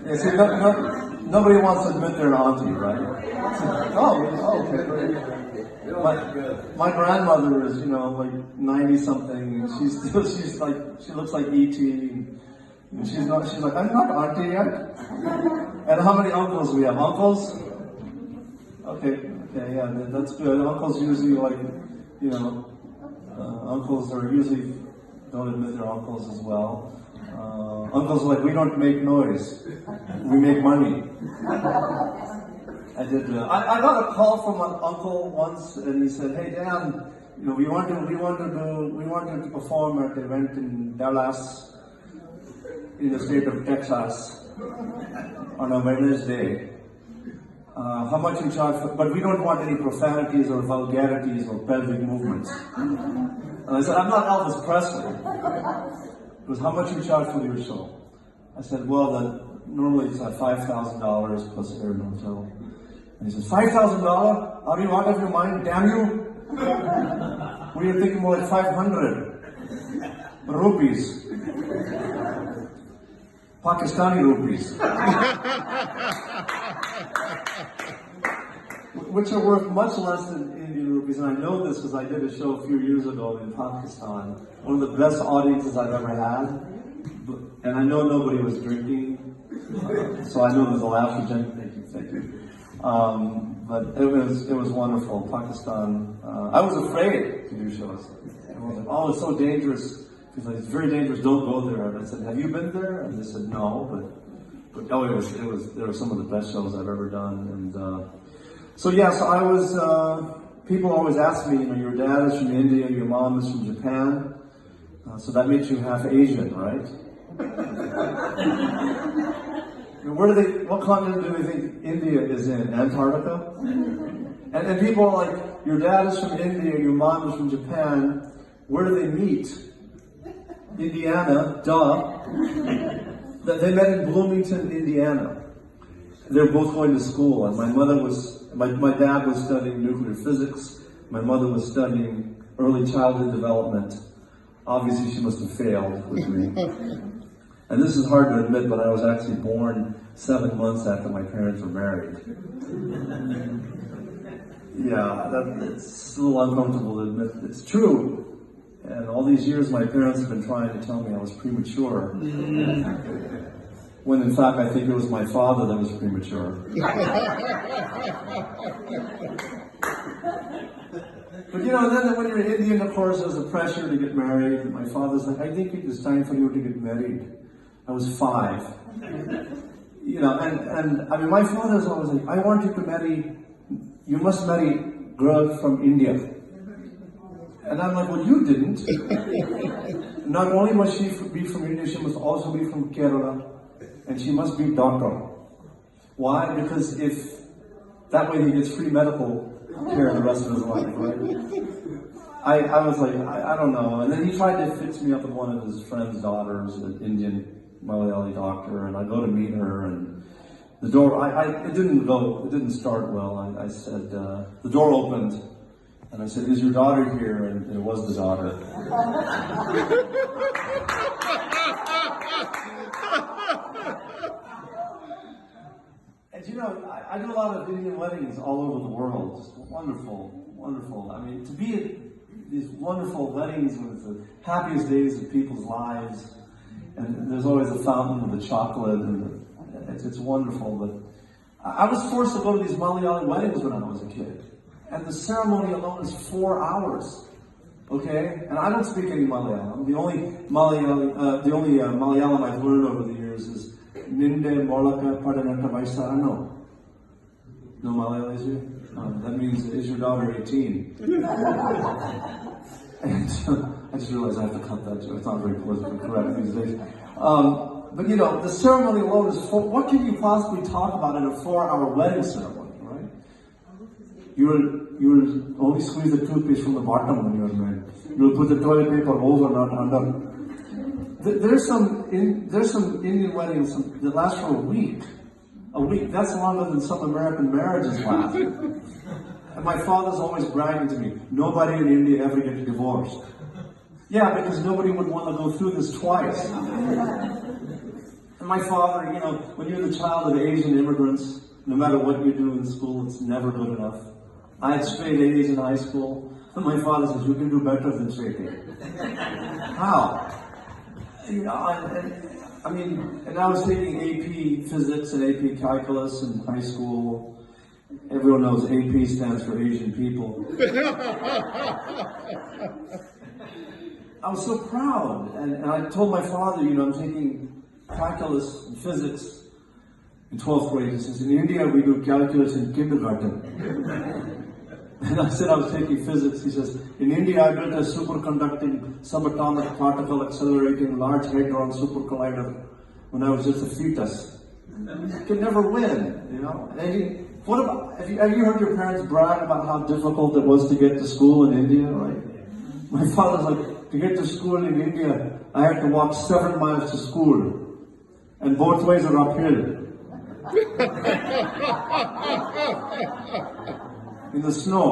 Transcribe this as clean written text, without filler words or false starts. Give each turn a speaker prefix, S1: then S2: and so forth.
S1: Yeah, see, nobody wants to admit they're an auntie, right? Okay, great. My grandmother is, like 90-something, and she looks like E.T. And she's like, I'm not auntie yet. And how many uncles we have? Uncles? Okay, yeah, that's good. Uncles usually uncles are usually don't admit they're uncles as well. Uncles are like, we don't make noise, we make money. I got a call from an uncle once, and he said, "Hey Dan, we want to perform at an event in Dallas, in the state of Texas, on a Wednesday. How much you charge for? But we don't want any profanities or vulgarities or pelvic movements." And I said, "I'm not Elvis Presley." It was, "How much you charge for your show?" I said, "Well, normally it's at $5,000 plus air and hotel." And he says, $5,000? Are you out of your mind? Damn you! We were thinking more like 500 rupees. Pakistani rupees. Which are worth much less than Indian rupees. And I know this because I did a show a few years ago in Pakistan. One of the best audiences I've ever had. And I know nobody was drinking. So I know there's a laugh for Jen. Thank you. But it was wonderful. Pakistan. I was afraid to do shows. I was like, oh, it's so dangerous. He's like, it's very dangerous. Don't go there. And I said, have you been there? And they said, no. But there were some of the best shows I've ever done. And so I was. People always ask me, your dad is from India, your mom is from Japan, so that makes you half Asian, right? What continent do they think India is in? Antarctica? And people are like, your dad is from India, your mom is from Japan, where do they meet? Indiana, duh. They met in Bloomington, Indiana. They were both going to school, and my dad was studying nuclear physics, my mother was studying early childhood development. Obviously she must have failed with me. And this is hard to admit, but I was actually born 7 months after my parents were married. Yeah, it's a little uncomfortable to admit. It's true. And all these years my parents have been trying to tell me I was premature. When in fact I think it was my father that was premature. But then when you're Indian, of course, there's a pressure to get married. And my father's like, I think it's time for you to get married. I was 5. And I mean, my father's always like, I want you must marry girl from India. And I'm like, well, you didn't. Not only must she be from India, she must also be from Kerala. And she must be doctor. Why? Because that way he gets free medical care the rest of his life, right? I was like, I don't know. And then he tried to fix me up with one of his friend's daughters, an Indian Malayali doctor, and I go to meet her, and the door, it didn't start well. I said, the door opened, and I said, is your daughter here? And it was the daughter. And I do a lot of Indian weddings all over the world. Just wonderful, wonderful. I mean, to be at these wonderful weddings with the happiest days of people's lives, and there's always a fountain with the chocolate, and it's wonderful. But I was forced to go to these Malayali weddings when I was a kid, and the ceremony alone is 4 hours. Okay, and I don't speak any Malayalam. The only Malayalam I've learned over the years is Ninde Molaka Padanata Vaisarano. No Malayalis here? That means, is your daughter 18? And I just realized I have to cut that joke. It's not very politically correct these days. But the ceremony alone is what can you possibly talk about in a 4-hour wedding ceremony, right? You will only squeeze the toothpaste from the bottom when you're married. You will put the toilet paper over, not under. There's some Indian weddings that last for a week. A week, that's longer than some American marriages last. And my father's always bragging to me, nobody in India ever gets divorced. Yeah, because nobody would want to go through this twice. I And my father, you know, when you're the child of Asian immigrants, no matter what you do in school, it's never good enough. I had straight A's in high school, and my father says, you can do better than straight A. How? You know, I mean, and I was taking AP Physics and AP Calculus in high school. Everyone knows AP stands for Asian people. I was so proud, and I told my father, you know, I'm taking calculus and physics in 12th grade. He says, in India we do calculus in kindergarten. And I said I was taking physics. He says, in India I built a superconducting subatomic particle accelerating large hadron super collider when I was just a fetus. You can never win, you know. And what about, have you heard your parents brag about how difficult it was to get to school in India, right? My father's like, to get to school in India, I had to walk 7 miles to school. And both ways are uphill. In the snow.